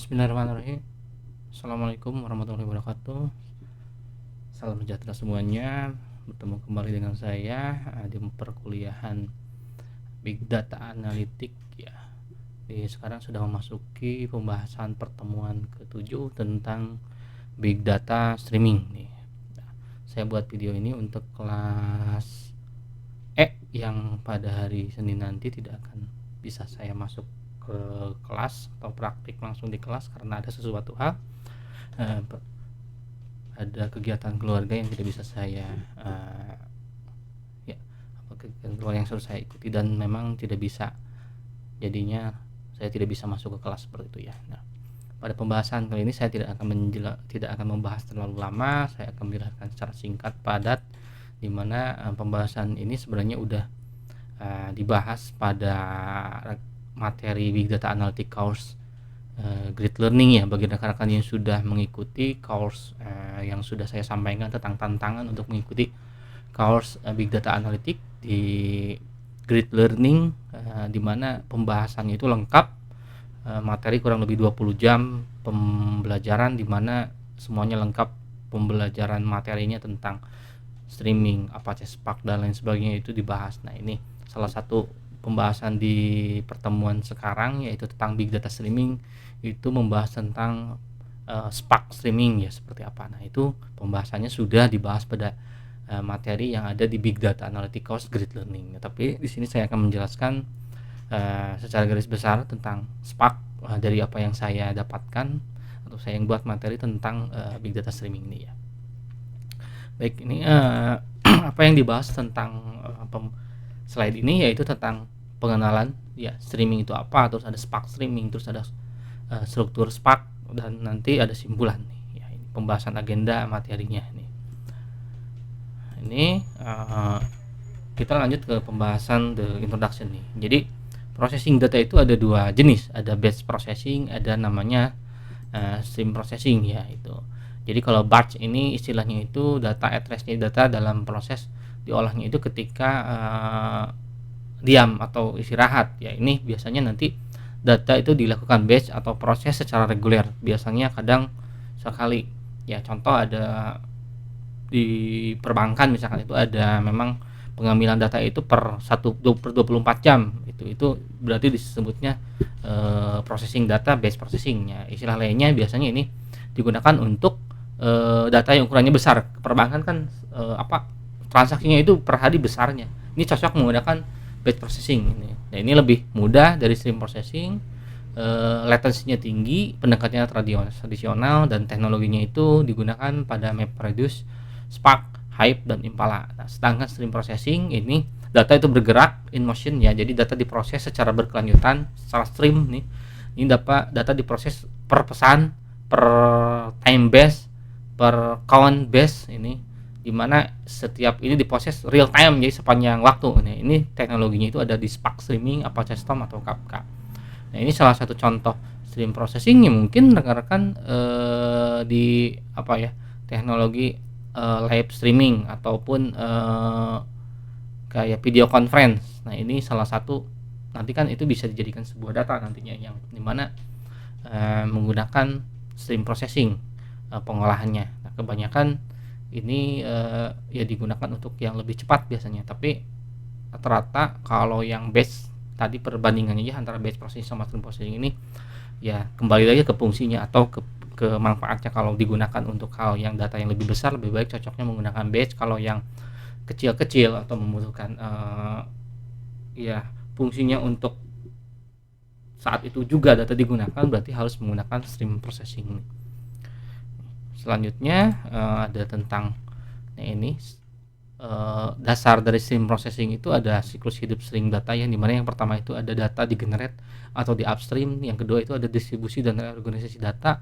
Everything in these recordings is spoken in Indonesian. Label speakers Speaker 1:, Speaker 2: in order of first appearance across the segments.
Speaker 1: Bismillahirrahmanirrahim. Assalamualaikum warahmatullahi wabarakatuh. Salam sejahtera semuanya. Bertemu kembali dengan saya di perkuliahan Big Data Analytic ya. Sekarang sudah memasuki pembahasan pertemuan ke-7 tentang Big Data Streaming nih. Nah, saya buat video ini untuk kelas yang pada hari Senin nanti tidak akan bisa saya masuk ke kelas atau praktik langsung di kelas karena ada sesuatu hal, ada kegiatan keluarga yang tidak bisa saya kegiatan keluarga yang harus saya ikuti dan memang tidak bisa, jadinya saya tidak bisa masuk ke kelas seperti itu ya. Nah, pada pembahasan kali ini saya tidak akan membahas terlalu lama. Saya akan menjelaskan secara singkat padat, di mana pembahasan ini sebenarnya udah dibahas pada materi Big Data Analytics course Great Learning ya, bagi rekan-rekan yang sudah mengikuti course yang sudah saya sampaikan tentang tantangan untuk mengikuti course Big Data Analytics di Great Learning, di mana pembahasannya itu lengkap, materi kurang lebih 20 jam pembelajaran, di mana semuanya lengkap pembelajaran materinya tentang streaming, Apache Spark dan lain sebagainya itu dibahas. Nah, ini salah satu pembahasan di pertemuan sekarang, yaitu tentang Big Data Streaming, itu membahas tentang Spark Streaming ya, seperti apa. Nah, itu pembahasannya sudah dibahas pada materi yang ada di Big Data Analytics course Great Learning. Tapi di sini saya akan menjelaskan secara garis besar tentang Spark dari apa yang saya dapatkan atau saya yang buat materi tentang Big Data Streaming ini ya. Baik, ini apa yang dibahas tentang slide ini, yaitu tentang pengenalan ya, streaming itu apa, terus ada Spark Streaming, terus ada struktur Spark, dan nanti ada simpulan nih ya. Ini pembahasan agenda materinya nih. Ini kita lanjut ke pembahasan the introduction nih. Jadi processing data itu ada dua jenis, ada batch processing, ada namanya stream processing ya itu. Jadi kalau batch ini istilahnya itu data at rest-nya, data dalam proses diolahnya itu ketika diam atau istirahat ya. Ini biasanya nanti data itu dilakukan batch atau proses secara reguler, biasanya kadang sekali ya. Contoh ada di perbankan misalkan, itu ada memang pengambilan data itu per 24 jam, itu berarti disebutnya processing data, batch processingnya. Istilah lainnya biasanya ini digunakan untuk data yang ukurannya besar. Perbankan kan transaksinya itu per hari besarnya, ini cocok menggunakan batch processing ini. Nah, ini lebih mudah dari stream processing, latensinya tinggi, pendekatannya tradisional, dan teknologinya itu digunakan pada MapReduce, Spark, Hive, dan Impala. Nah, sedangkan stream processing ini data itu bergerak in motion ya, jadi data diproses secara berkelanjutan, secara stream nih. Ini data diproses per pesan, per time base, per count base ini, dimana setiap ini diproses real time, jadi sepanjang waktu. Nah, ini teknologinya itu ada di Spark Streaming, Apache Storm, atau Kafka. Nah, ini salah satu contoh stream processing yang mungkin rekan-rekan di teknologi live streaming ataupun kayak video conference. Nah, ini salah satu, nanti kan itu bisa dijadikan sebuah data nantinya, yang dimana menggunakan stream processing pengolahannya. Nah, kebanyakan ini ya digunakan untuk yang lebih cepat biasanya, tapi rata-rata kalau yang batch tadi, perbandingannya ya antara batch processing sama stream processing ini ya kembali lagi ke fungsinya atau ke manfaatnya. Kalau digunakan untuk hal yang data yang lebih besar, lebih baik cocoknya menggunakan batch. Kalau yang kecil-kecil atau membutuhkan ya fungsinya untuk saat itu juga data digunakan, berarti harus menggunakan stream processing. Selanjutnya ada tentang ini dasar dari stream processing itu ada siklus hidup stream data, yang dimana yang pertama itu ada data di generate atau di upstream, yang kedua itu ada distribusi dan reorganisasi data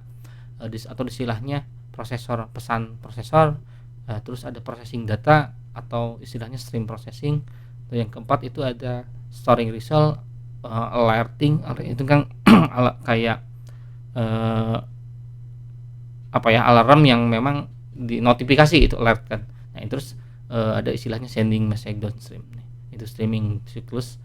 Speaker 1: atau istilahnya prosesor, pesan prosesor, terus ada processing data atau istilahnya stream processing, dan yang keempat itu ada storing result, alerting, itu kan kayak alarm yang memang di notifikasi itu alert kan. Nah, terus ada istilahnya sending message downstream nih. Itu streaming siklus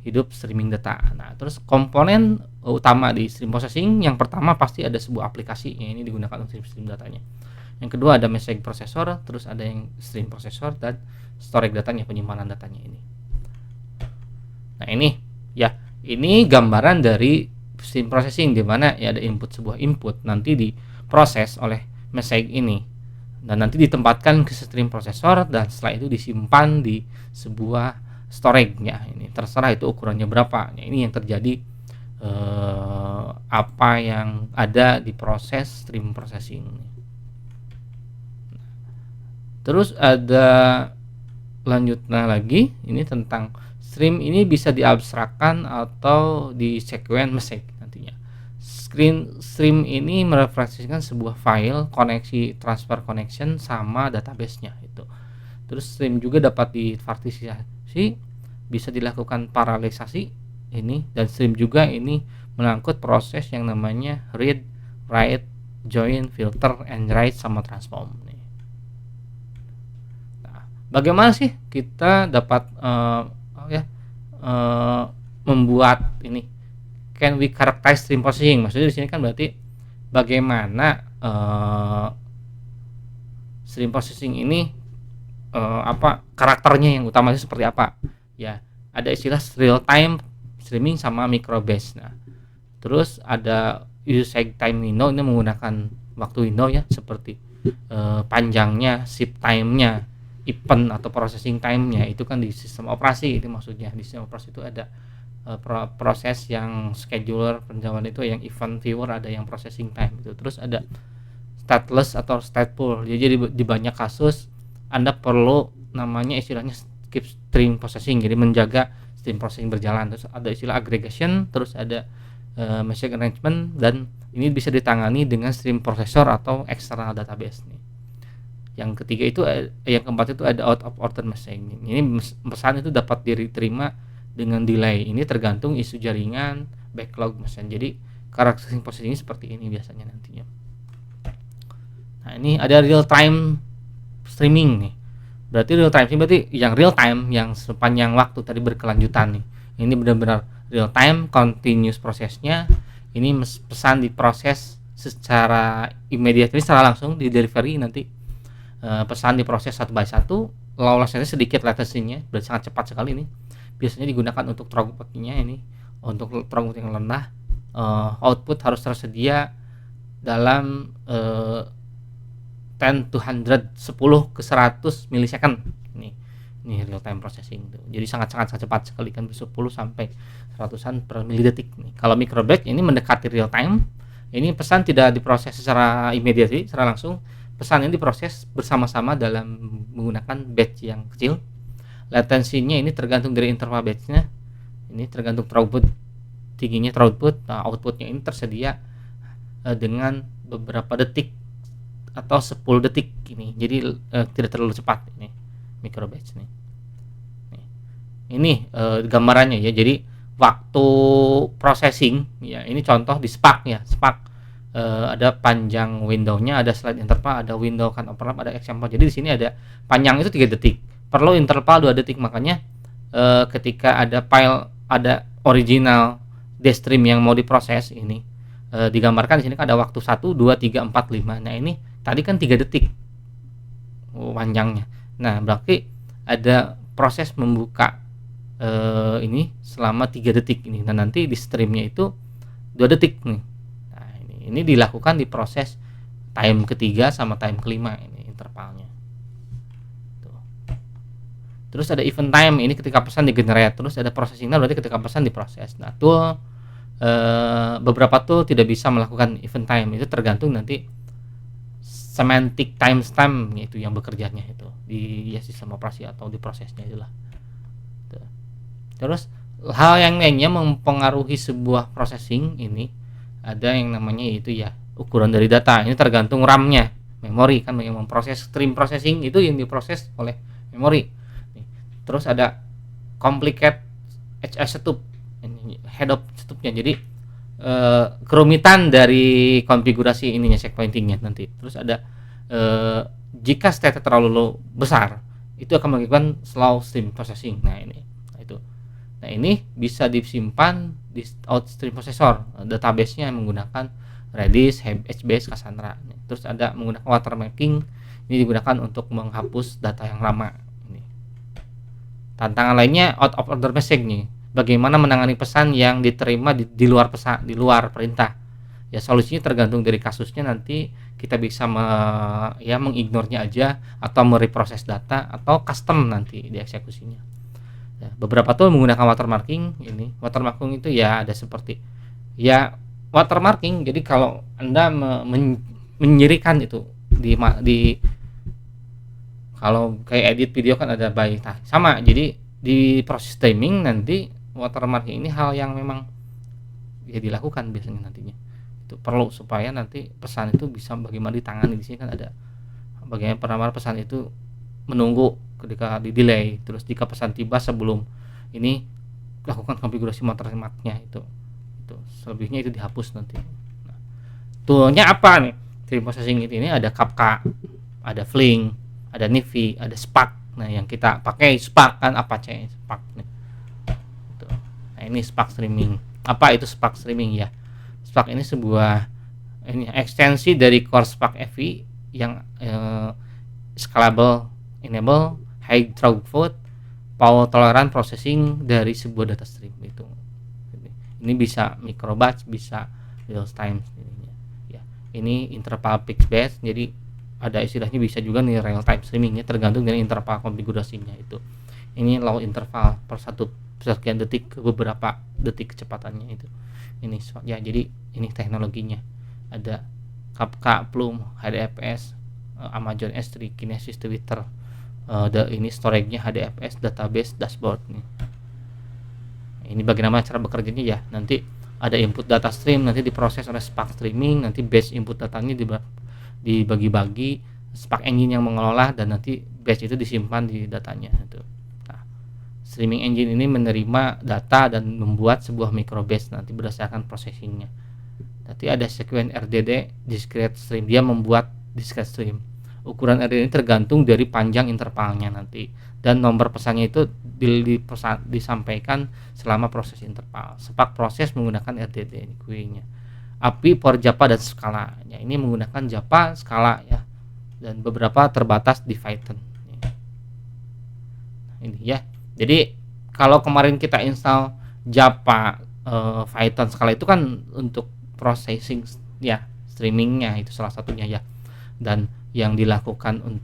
Speaker 1: hidup streaming data. Nah, terus komponen utama di stream processing. Yang pertama pasti ada sebuah aplikasi yang ini digunakan untuk stream datanya. Yang kedua ada message processor, terus ada yang stream processor dan storage datanya, penyimpanan datanya ini. Nah ini ya, ini gambaran dari stream processing di mana ya ada sebuah input nanti diproses oleh message ini dan nanti ditempatkan ke stream processor dan setelah itu disimpan di sebuah storage-nya. Ini terserah itu ukurannya berapa. Nah, ini yang terjadi apa yang ada di proses stream processing. Terus ada lanjutnya lagi, ini tentang stream ini bisa diabstrakkan atau di sequence message nantinya. Stream ini merepresentasikan sebuah file, koneksi, transfer connection sama database-nya itu. Terus stream juga dapat dipartisipasi, bisa dilakukan paralelisasi ini, dan stream juga ini mengangkut proses yang namanya read, write, join, filter, and write sama transform. Nah, bagaimana sih kita dapat membuat ini? Can we characterize stream processing? Maksudnya di sini kan berarti bagaimana stream processing ini karakternya yang utamanya seperti apa? Ya, ada istilah real time streaming sama micro batch. Nah, terus ada usage time window, ini menggunakan waktu window ya, seperti panjangnya, shift time-nya, event atau processing time-nya itu kan di sistem operasi. Itu maksudnya di sistem operasi itu ada proses yang scheduler penjadwalan itu, yang event viewer, ada yang processing time itu. Terus ada stateless atau stateful. Jadi di banyak kasus Anda perlu namanya istilahnya keep stream processing, jadi menjaga stream processing berjalan. Terus ada istilah aggregation, terus ada message arrangement, dan ini bisa ditangani dengan stream processor atau external database nih. Yang ketiga itu, yang keempat itu ada out of order messaging. Ini pesan itu dapat diterima dengan delay. Ini tergantung isu jaringan, backlog message. Jadi karakteristik processing ini seperti ini biasanya nantinya. Nah, ini ada real time streaming nih. Berarti real time streaming berarti yang real time, yang sepanjang waktu tadi berkelanjutan nih. Ini benar-benar real time, continuous prosesnya. Ini pesan diproses secara immediately, secara langsung di delivery nanti. Pesan diproses satu by satu, lawlessnya sedikit, latensinya berarti sangat cepat sekali ini. Biasanya digunakan untuk throughput-nya ini, untuk throughput yang rendah. Output harus tersedia dalam 10 to 100, 10 ke 100 milisecond. Ini real time processing tuh. Jadi sangat cepat sekali kan, 10 sampai 100-an per milidetik nih. Kalau micro batch ini mendekati real time. Ini pesan tidak diproses secara immediately, secara langsung. Pesan ini diproses bersama-sama dalam menggunakan batch yang kecil. Latensinya ini tergantung dari interval batchnya. Ini tergantung throughput, tingginya throughput. Nah, outputnya ini tersedia dengan beberapa detik atau 10 detik ini. Jadi tidak terlalu cepat ini micro batch nih. Ini gambarannya ya. Jadi waktu processing ya, ini contoh di Spark ya. Spark ada panjang window-nya, ada slide interval, ada window can overlap, ada example. Jadi di sini ada panjang itu 3 detik, perlu interval 2 detik. Makanya ketika ada file, ada original dstream yang mau diproses ini digambarkan di sini kan ada waktu 1, 2, 3, 4, 5. Nah, ini tadi kan 3 detik panjangnya. Nah, berarti ada proses membuka ini selama 3 detik ini. Nah, nanti di streamnya itu 2 detik nih. Ini dilakukan di proses time ketiga sama time kelima, ini intervalnya. Tuh. Terus ada event time, ini ketika pesan digenerate. Terus ada processing time, berarti ketika pesan diproses. Nah, tool beberapa tool tidak bisa melakukan event time, itu tergantung nanti semantic timestamp itu yang bekerjanya itu di sistem operasi atau di prosesnya itulah. Tuh. Terus hal yang lainnya mempengaruhi sebuah processing ini ada yang namanya itu ya ukuran dari data. Ini tergantung RAM-nya, memori kan yang memproses. Stream processing itu yang diproses oleh memori. Terus ada complicate HS setup, ini head of setupnya. Jadi kerumitan dari konfigurasi ininya, checkpointingnya nanti. Terus ada jika state terlalu besar, itu akan mengakibatkan slow stream processing. Nah, ini itu. Nah, Nah, ini bisa disimpan di outstream processor, database-nya menggunakan Redis, HBase, Cassandra. Terus ada menggunakan watermarking, ini digunakan untuk menghapus data yang lama. Ini. Tantangan lainnya out of order message nih. Bagaimana menangani pesan yang diterima di luar pesan, di luar perintah. Ya solusinya tergantung dari kasusnya, nanti kita bisa mengignornya aja atau mereproses data atau custom nanti dieksekusinya. Ya, beberapa tool menggunakan watermarking. Ini watermarking itu ya ada seperti ya watermarking. Jadi kalau Anda menyirikan itu di kalau kayak edit video kan ada baik sama. Jadi di proses streaming nanti watermarking ini hal yang memang ya dilakukan biasanya nantinya. Itu perlu supaya nanti pesan itu bisa bagaimana ditangani. Di sini kan ada bagaimana penambahan pesan itu menunggu ketika di delay, terus jika pesan tiba sebelum ini lakukan konfigurasi watermarknya itu selebihnya itu dihapus nanti. Nah, toolnya apa nih? Stream processing ini ada Kafka, ada Flink, ada Nivi, ada Spark. Nah, yang kita pakai Spark kan Apache Spark nih. Gitu. Nah, ini Spark streaming. Apa itu Spark streaming ya? Spark ini sebuah ekstensi dari core Spark FE yang scalable, enable, high throughput, power tolerant processing dari sebuah data stream itu. Ini bisa microbatch, bisa real time. Ya, ini interval fixed based, jadi ada istilahnya bisa juga nih real time streamingnya, tergantung dari interval konfigurasinya itu. Ini low interval per satu sekian detik ke beberapa detik kecepatannya itu. Ini ya, jadi ini teknologinya. Ada Kafka, Plume, HDFS, Amazon S3, Kinesis, Twitter. Ini storage-nya HDFS, database, dashboard nih. Ini bagaimana cara bekerjanya ya. Nanti ada input data stream, nanti diproses oleh Spark Streaming, nanti base input datanya dibagi-bagi, Spark Engine yang mengelola, dan nanti base itu disimpan di datanya itu. Nah, streaming engine ini menerima data dan membuat sebuah microbase nanti berdasarkan processingnya. Nanti ada sequence RDD, discrete stream, dia membuat discrete stream. Ukuran RDD ini tergantung dari panjang intervalnya nanti, dan nomor pesannya itu disampaikan selama proses interval. Spark proses menggunakan RDD ini QE-nya. API for Java dan Scala. Ya, ini menggunakan Java, Scala ya, dan beberapa terbatas di Python. Ini ya. Jadi kalau kemarin kita install Java, Python, Scala itu kan untuk processing ya, streamingnya itu salah satunya ya. Dan yang dilakukan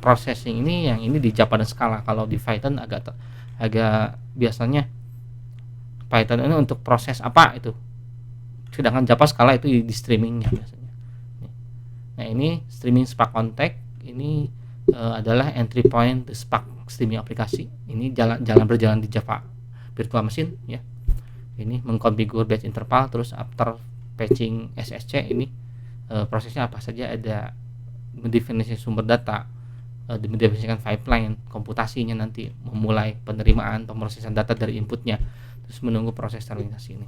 Speaker 1: processing ini yang ini di Java dan Scala. Kalau di Python agak biasanya Python ini untuk proses apa itu, sedangkan Java Scala itu di streamingnya biasanya. Nah, ini streaming Spark Contact ini adalah entry point Spark streaming aplikasi. Ini berjalan di Java Virtual Machine ya. Ini mengkonfigur batch interval, terus after patching SSC ini prosesnya apa saja, ada mendefinisikan sumber data, mendefinisikan pipeline komputasinya, nanti memulai penerimaan pemrosesan data dari inputnya, terus menunggu proses sterilisasi ini.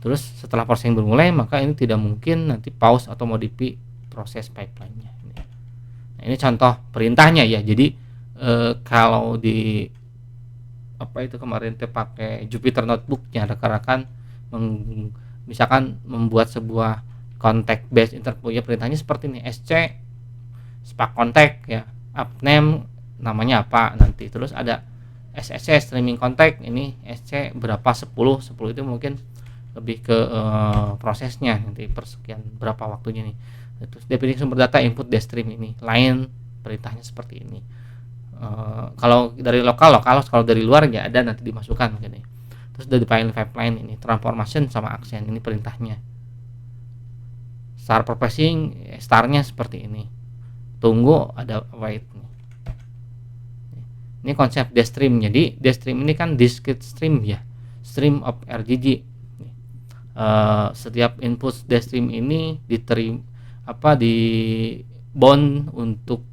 Speaker 1: Terus setelah proses yang bermulai, maka ini tidak mungkin nanti pause atau modify proses pipeline-nya. Nah, ini contoh perintahnya ya. Jadi kalau di kemarin pakai Jupyter Notebook-nya, rekan-rekan misalkan membuat sebuah contact based interval ya, perintahnya seperti ini, SC Spark Contact ya, upname namanya apa nanti, terus ada SSC streaming contact, ini SC berapa 10 itu mungkin lebih ke prosesnya nanti persekian berapa waktunya nih. Terus definisi sumber data input stream ini lain perintahnya seperti ini. Kalau dari lokal, kalau dari luar ya ada nanti dimasukkan mungkin. Terus dari pipeline ini transformation sama action, ini perintahnya. Start processing, startnya seperti ini. Tunggu, ada wait nih. Ini konsep stream. Jadi stream ini kan discrete stream ya, stream of RGG. Setiap input stream ini di bound untuk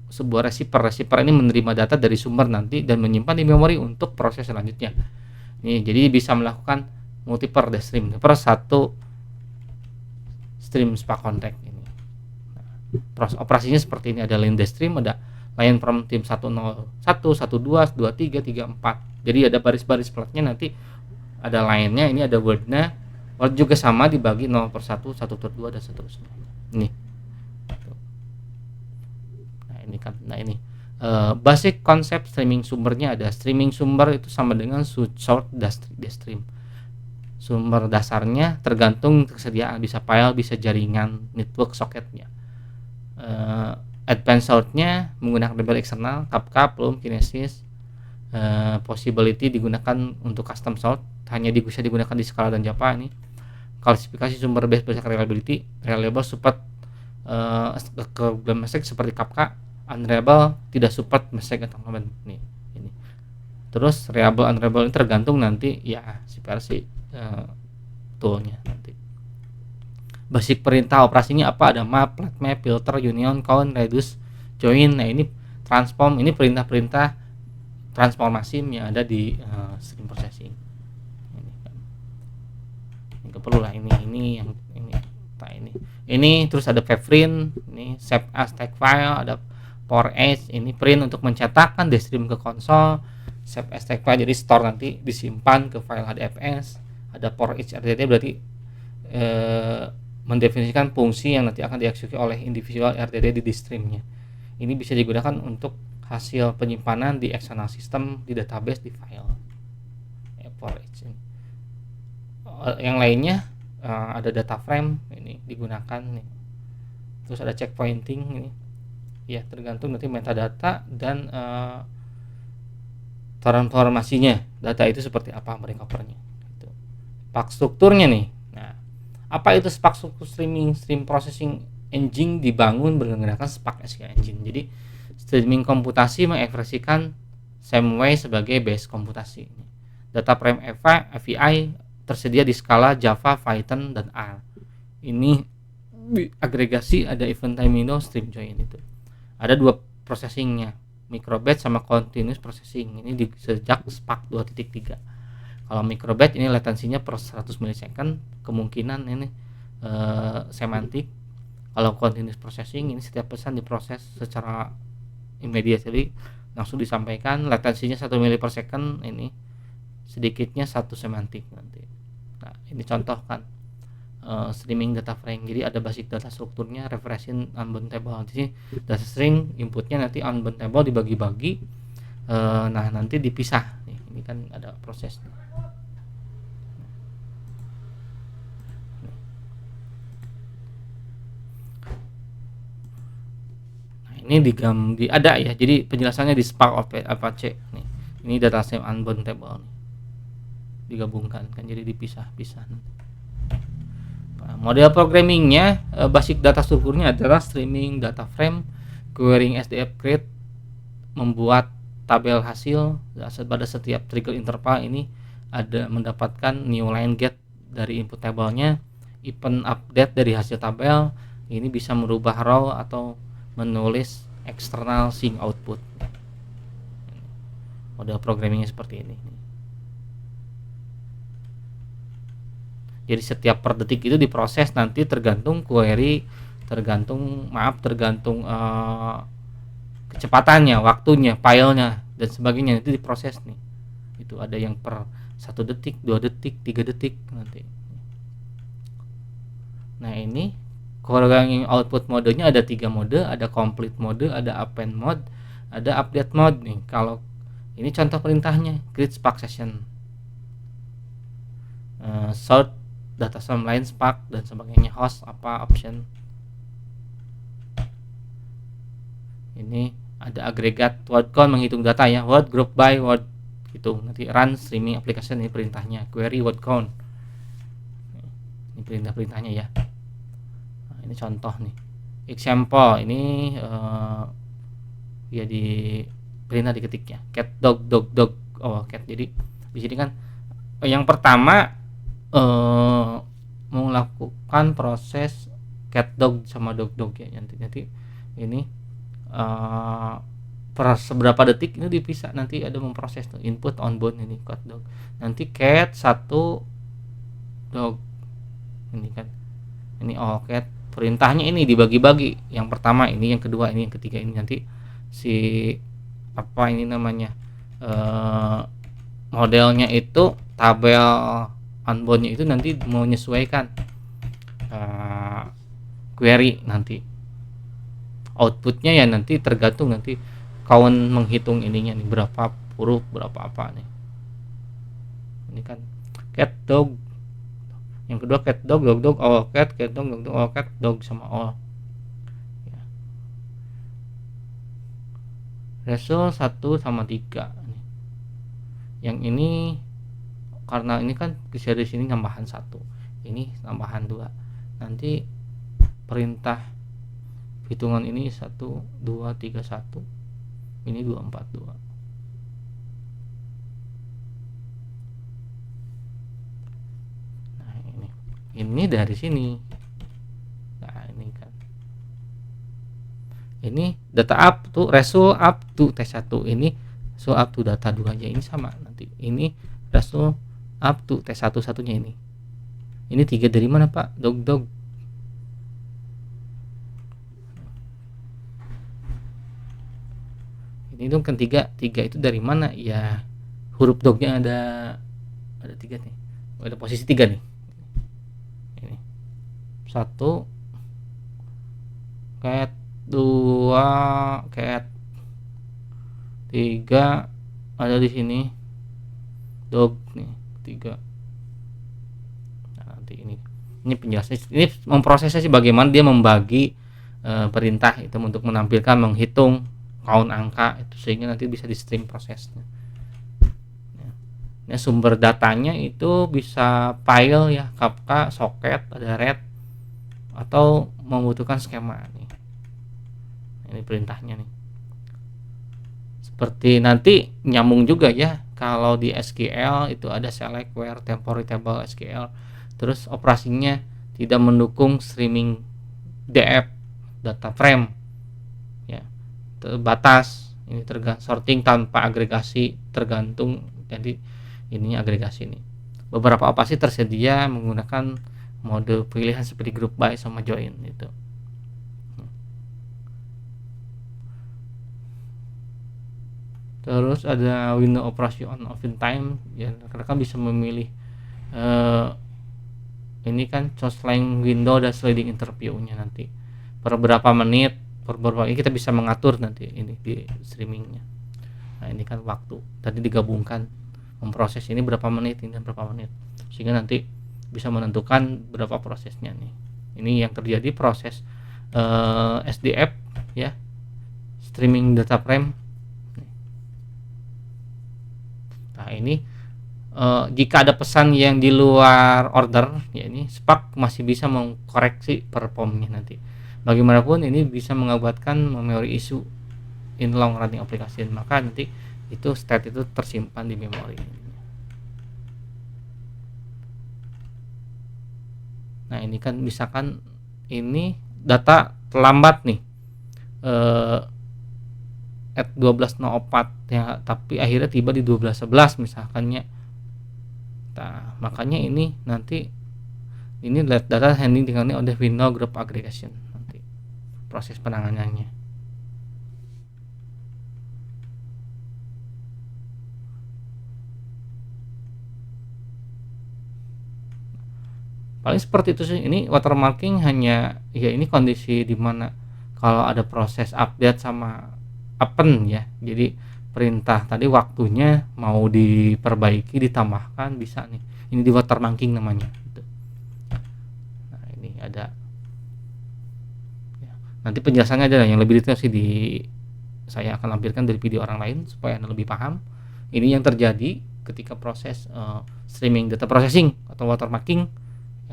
Speaker 1: sebuah receiver ini menerima data dari sumber nanti dan menyimpan di memori untuk proses selanjutnya. Ini jadi bisa melakukan multiple stream per satu stream Spark Contact ini. Proses operasinya seperti ini, ada line stream, ada line from tim 101, 12, 23, 34. Jadi ada baris-baris platnya, nanti ada line-nya, ini ada word-nya. Word juga sama dibagi 0/1, 1/2 dan seterusnya. Ini. Nah, ini kan. Nah, ini basic konsep streaming sumbernya ada. Streaming sumber itu sama dengan source stream. Sumber dasarnya tergantung kesediaan, bisa file, bisa jaringan, network, soketnya. Advanced source-nya menggunakan library eksternal, Kafka, Plum, Kinesis. Possibility digunakan untuk custom source, hanya bisa digunakan di Scala dan Java. Ini klasifikasi sumber base berdasarkan reliability, reliable support ke mistake seperti Kafka, unreliable tidak support mistake atau comment. Nih, ini. Terus reliable unreliable ini tergantung nanti ya si versi toolnya nanti. Basic perintah operasinya apa? Ada map, flat map, filter, union, count, reduce, join. Nah, ini transform, ini perintah-perintah transformasi yang ada di stream processing. Ini kan. Ini perlu lah, ini yang ini. Nah, ini terus ada preprint, ini save as text file, ada for edge, ini print untuk mencetakkan di stream ke konsol, save as text file jadi store nanti disimpan ke file HDFS. Ada for each RTT berarti mendefinisikan fungsi yang nanti akan dieksekusi oleh individual RTT di streamnya. Ini bisa digunakan untuk hasil penyimpanan di external system, di database, di file. For each. Yang lainnya ada data frame, ini digunakan nih. Terus ada checkpointing ini. Ya, tergantung nanti metadata dan transformasinya. Data itu seperti apa mereka covernya. Spark strukturnya nih. Nah, apa itu Spark struktur stream processing engine dibangun menggunakan Spark SQL engine. Jadi streaming komputasi mengekspresikan SameWay sebagai base komputasi. Data frame API tersedia di Scala, Java, Python, dan R. Ini agregasi, ada event time window, stream join itu. Ada dua processingnya, microbatch sama continuous processing. Ini sejak Spark 2.3. Kalau microbatch ini latensinya per 100 milisecond, kemungkinan ini semantik. Kalau continuous processing ini setiap pesan diproses secara immediately, langsung disampaikan, latensinya 1 mili per second, ini sedikitnya 1 semantik nanti. Nah, ini contoh kan streaming data frame. Jadi ada basic data strukturnya, referencing unbound table. Jadi data string inputnya nanti unbound table dibagi-bagi, nah nanti dipisah. Nih, ini kan ada proses. Nah, ini ada ya. Jadi penjelasannya di Spark Apache. Nih, ini data frame unbound table nih. Digabungkan kan, jadi dipisah-pisah. Model programmingnya, basic data strukturnya adalah streaming data frame, querying SDF create, membuat tabel hasil pada setiap trigger interval. Ini ada mendapatkan new line get dari input tabelnya, event update dari hasil tabel. Ini bisa merubah row atau menulis external sync output. Model programmingnya seperti ini. Jadi setiap per detik itu diproses, nanti tergantung query, tergantung kecepatannya, waktunya, filenya dan sebagainya, itu diproses nih. Itu ada yang per 1 detik, 2 detik, 3 detik nanti. Nah, ini programming output modenya ada 3 mode, ada complete mode, ada append mode, ada update mode nih. Kalau ini contoh perintahnya, create Spark session, sort data sum line Spark dan sebagainya, host apa option. Ini ada agregat word count, menghitung data ya, word group by word gitu. Nanti run streaming application, ini perintahnya, query word count. Ini perintahnya ya. Nah, ini contoh nih, example ini ya di perintah diketik ya, cat dog dog dog. Oh, cat. Jadi di sini kan yang pertama melakukan proses cat dog sama dog dog ya, nanti ini per seberapa detik ini dipisah, nanti ada memproses tuh input onboard ini cat dog, nanti cat 1 dog ini kan, ini cat perintahnya ini dibagi-bagi, yang pertama ini, yang kedua ini, yang ketiga ini, nanti si apa ini namanya modelnya itu tabel unboundnya itu nanti menyesuaikan query nanti outputnya ya nanti tergantung nanti kawan menghitung ininya nih berapa huruf berapa apa nih. Ini kan cat dog, yang kedua cat dog dog dog all cat dog dog dog all cat dog sama all ya. Ratio 1:3 yang ini karena ini kan di sini tambahan 1, ini tambahan 2, nanti perintah hitungan ini 1 2 3 1, ini 2 4 2. Nah ini dari sini. Nah ini kan ini data up to result up to T1, ini so up to data 2 aja, ini sama nanti ini result up to T1 satunya ini 3 dari mana Pak? Dog dog. Ini dong kan 3 itu dari mana ya, huruf dognya ada 3 nih, ada posisi 3 nih, ini 1 cat 2 cat 3 ada di sini dog nih 3. Nah, nanti ini penjelasannya, ini memprosesnya sih bagaimana dia membagi perintah itu untuk menampilkan menghitung count angka itu sehingga nanti bisa di stream prosesnya. Nah, sumber datanya itu bisa file ya, Kafka, socket, ada red atau membutuhkan skema nih. Ini perintahnya nih. Seperti nanti nyambung juga ya kalau di SQL itu ada select where temporary table SQL, terus operasinya tidak mendukung streaming DF data frame ya, terbatas, ini sorting tanpa agregasi tergantung, jadi ini agregasi nih. Beberapa operasi tersedia menggunakan mode pilihan seperti group by sama join itu. Terus ada window operasi on off in time ya, rekan bisa memilih ini kan sliding window dan sliding interview-nya nanti per berapa menit, per berapa ini kita bisa mengatur nanti ini di streamingnya. Nah ini kan waktu tadi digabungkan memproses ini berapa menit ini dan berapa menit, sehingga nanti bisa menentukan berapa prosesnya nih. Ini yang terjadi proses SDF ya, streaming data frame. Nah ini jika ada pesan yang di luar order ya, ini Spark masih bisa mengkoreksi performnya nanti. Bagaimanapun ini bisa mengakibatkan memory issue in long running application, maka nanti itu state itu tersimpan di memori. Nah ini kan misalkan ini data terlambat nih at 12.04 ya, tapi akhirnya tiba di 12.11 misalkannya. Nah, makanya ini nanti ini data handling dengan oleh window group aggregation nanti proses penanganannya. Paling seperti itu sih. Ini watermarking hanya ya ini kondisi dimana kalau ada proses update sama append ya, jadi perintah tadi waktunya mau diperbaiki ditambahkan bisa nih, ini di watermarking namanya gitu. Nah ini ada ya, nanti penjelasannya ada yang lebih detail sih saya akan lampirkan dari video orang lain supaya Anda lebih paham ini yang terjadi ketika proses streaming data processing atau watermarking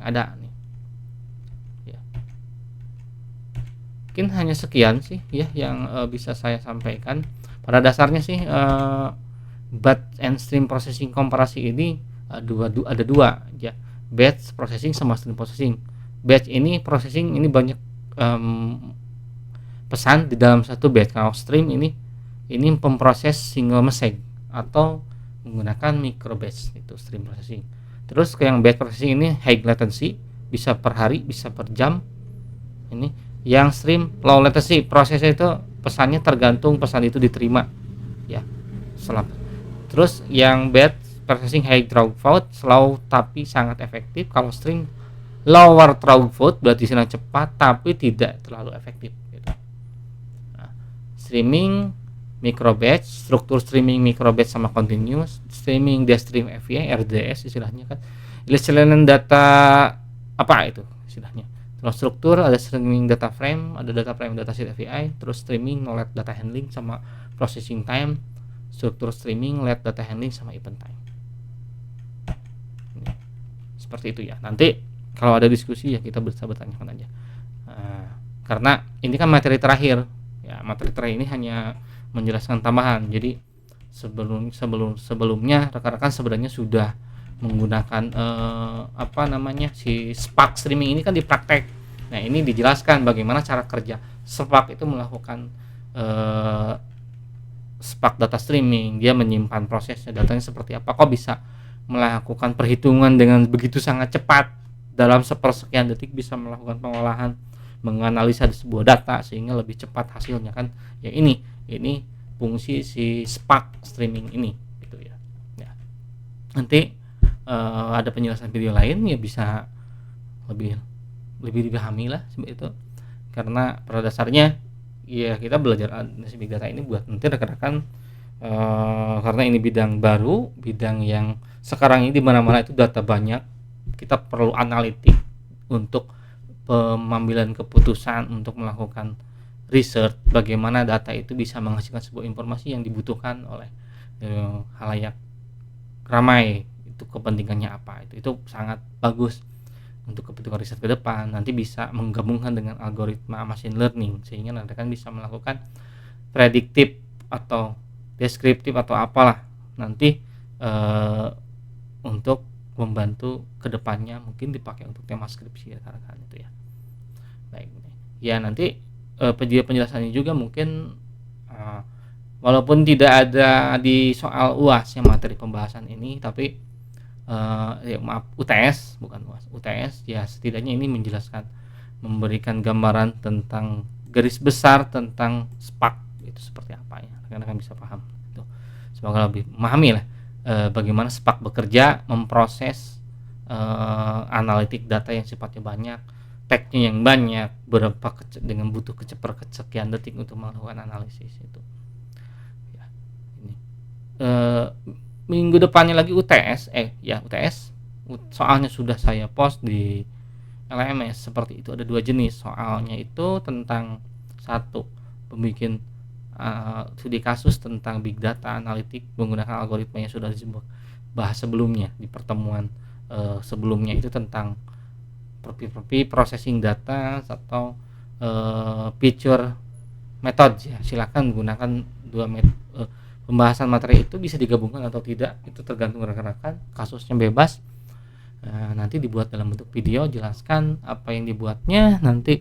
Speaker 1: yang ada nih ya. Mungkin hanya sekian sih ya yang bisa saya sampaikan. Pada dasarnya sih batch and stream processing komparasi ini ada dua ya, batch processing sama stream processing. Batch ini processing ini banyak pesan di dalam satu batch. Kalau stream ini memproses single message atau menggunakan micro batch, itu stream processing. Terus ke yang batch processing ini high latency, bisa per hari bisa per jam. Ini yang stream low latency, prosesnya itu pesannya tergantung pesan itu diterima ya. Terus yang batch processing high throughput, slow tapi sangat efektif. Kalau stream lower throughput berarti sinyal cepat tapi tidak terlalu efektif gitu. Nah, streaming micro batch, struktur streaming micro batch sama continuous, streaming downstream API RDS istilahnya kan. Selain data apa itu istilahnya. Kalau struktur ada streaming data frame, ada data frame dataset API, terus streaming knowledge data handling sama processing time, struktur streaming LED data handling sama event time. Seperti itu ya. Nanti kalau ada diskusi ya kita bisa bertanyakan aja. Karena ini kan materi terakhir ya, materi terakhir ini hanya menjelaskan tambahan. Jadi sebelumnya rekan-rekan sebenarnya sudah menggunakan si Spark streaming ini kan di praktek. Nah, ini dijelaskan bagaimana cara kerja Spark itu melakukan Spark data streaming, dia menyimpan prosesnya, datanya seperti apa, kok bisa melakukan perhitungan dengan begitu sangat cepat, dalam sepersekian detik bisa melakukan pengolahan, menganalisa sebuah data sehingga lebih cepat hasilnya kan. Ya ini fungsi si Spark streaming ini gitu ya. Nanti ada penjelasan video lain ya, bisa lebih dipahami lah seperti itu. Karena pada dasarnya ya kita belajar analisis big data ini buat nanti rekan-rekan karena ini bidang baru, bidang yang sekarang ini di mana-mana itu data banyak, kita perlu analitik untuk pengambilan keputusan, untuk melakukan research bagaimana data itu bisa menghasilkan sebuah informasi yang dibutuhkan oleh halayak ramai. Itu kepentingannya apa, itu sangat bagus untuk kebutuhan riset ke depan. Nanti bisa menggabungkan dengan algoritma machine learning sehingga nanti kan bisa melakukan prediktif atau deskriptif atau apalah nanti untuk membantu kedepannya, mungkin dipakai untuk tema skripsi ya rekan-rekan itu ya. Baik ya, nanti penjelasannya juga mungkin walaupun tidak ada di soal UAS yang materi pembahasan ini, tapi UTS bukan UAS, UTS ya, setidaknya ini menjelaskan, memberikan gambaran tentang garis besar tentang Spark itu seperti apa ya, rekan-rekan bisa paham itu. Semoga lebih memahami lah bagaimana Spark bekerja, memproses analitik data yang sifatnya banyak, tagnya yang banyak, dengan butuh kesekian detik untuk melakukan analisis itu ya. Ini minggu depannya lagi UTS UTS soalnya sudah saya post di LMS seperti itu. Ada 2 jenis soalnya, itu tentang satu pembikin studi kasus tentang big data analitik menggunakan algoritma yang sudah dibahas sebelumnya di pertemuan sebelumnya, itu tentang processing data atau feature method ya. Silakan gunakan 2 pembahasan materi itu bisa digabungkan atau tidak, itu tergantung rekan-rekan, kasusnya bebas. Nanti dibuat dalam bentuk video, jelaskan apa yang dibuatnya, nanti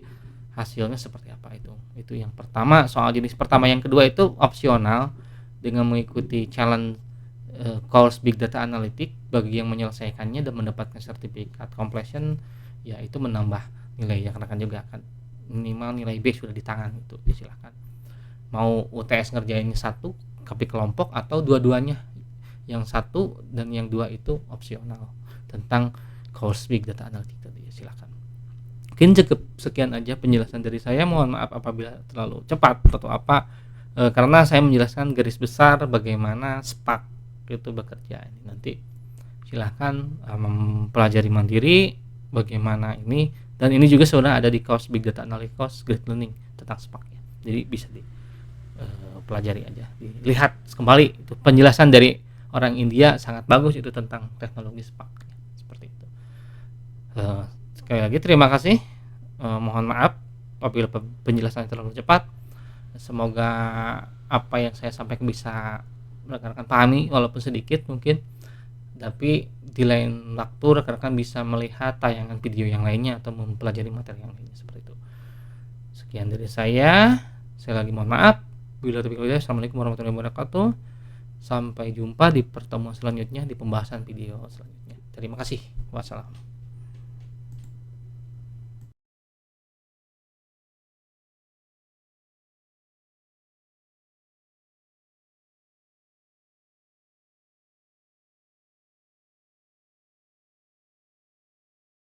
Speaker 1: hasilnya seperti apa. Itu yang pertama, soal jenis pertama. Yang kedua itu opsional, dengan mengikuti challenge course Big Data Analytics. Bagi yang menyelesaikannya dan mendapatkan sertifikat completion ya, itu menambah nilai ya, rekan-rekan juga akan minimal nilai B sudah di tangan. Itu silahkan mau UTS ngerjain satu tapi kelompok atau dua-duanya, yang satu dan yang 2 itu opsional tentang course Big Data Analytics tadi. Silakan. Mungkin cukup sekian aja penjelasan dari saya. Mohon maaf apabila terlalu cepat atau apa, karena saya menjelaskan garis besar bagaimana Spark itu bekerja. Nanti silahkan mempelajari mandiri bagaimana ini, dan ini juga sudah ada di course Big Data Analytics course Great Learning tentang Spark ya. Jadi bisa pelajari aja, dilihat kembali itu penjelasan dari orang India sangat bagus itu tentang teknologi Spark ya. Seperti itu. Sekali lagi terima kasih. Mohon maaf apabila penjelasan terlalu cepat. Semoga apa yang saya sampaikan bisa rekan-rekan pahami walaupun sedikit mungkin, tapi di lain waktu rekan-rekan bisa melihat tayangan video yang lainnya atau mempelajari materi yang lainnya seperti itu. Sekian dari saya. Saya lagi mohon maaf. Assalamualaikum warahmatullahi wabarakatuh. Sampai jumpa di pertemuan selanjutnya, di pembahasan video selanjutnya. Terima kasih. Wassalam.